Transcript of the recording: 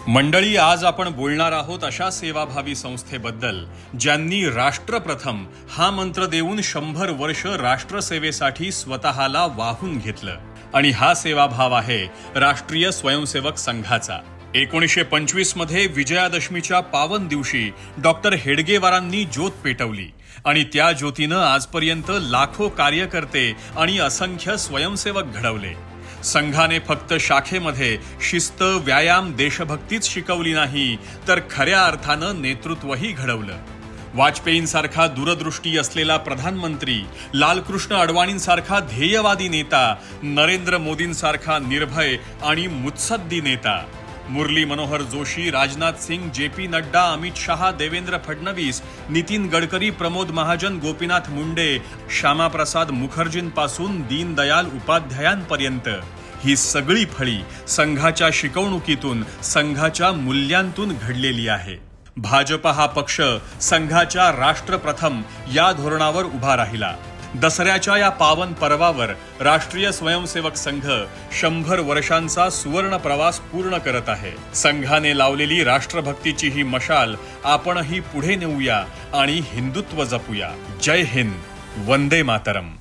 मंडळी, आज आपण बोलणार आहोत अशा सेवाभावी संस्थेबद्दल ज्यांनी राष्ट्रप्रथम हा मंत्र देऊन 100 वर्ष राष्ट्रसेवेसाठी स्वतःला वाहून घेतलं. आणि हा सेवाभाव आहे राष्ट्रीय स्वयंसेवक संघाचा. 1925 मध्ये विजयादशमीच्या पावन दिवशी डॉक्टर हेडगेवारांनी ज्योत पेटवली आणि त्या ज्योतीनं आजपर्यंत लाखो कार्यकर्ते आणि असंख्य स्वयंसेवक घडवले. संघाने फक्त शाखेमध्ये शिस्त, व्यायाम, देशभक्तीच शिकवली नाही, तर खऱ्या अर्थानं नेतृत्वही घडवलं. वाजपेयींसारखा दूरदृष्टी असलेला प्रधानमंत्री, लालकृष्ण अडवाणींसारखा ध्येयवादी नेता, नरेंद्र मोदींसारखा निर्भय आणि मुत्सद्दी नेता, मुरली मनोहर जोशी, राजनाथ सिंग, JP नड्डा, अमित शहा, देवेंद्र फडणवीस, नितीन गडकरी, प्रमोद महाजन, गोपीनाथ मुंडे, श्यामाप्रसाद मुखर्जींपासून दीनदयाल उपाध्यायांपर्यंत ही सगळी फळी संघाच्या शिकवणुकीतून, संघाच्या मूल्यांतून घडलेली आहे. भाजप हा पक्ष संघाच्या राष्ट्रप्रथम या धोरणावर उभा राहिला. दसऱ्याच्या या पावन पर्वावर राष्ट्रीय स्वयंसेवक संघ 100 वर्षांचा सुवर्ण प्रवास पूर्ण करत आहे. संघाने लावलेली राष्ट्रभक्तीची ही मशाल आपणही पुढे नेऊया आणि हिंदुत्व जपूया. जय हिंद, वंदे मातरम.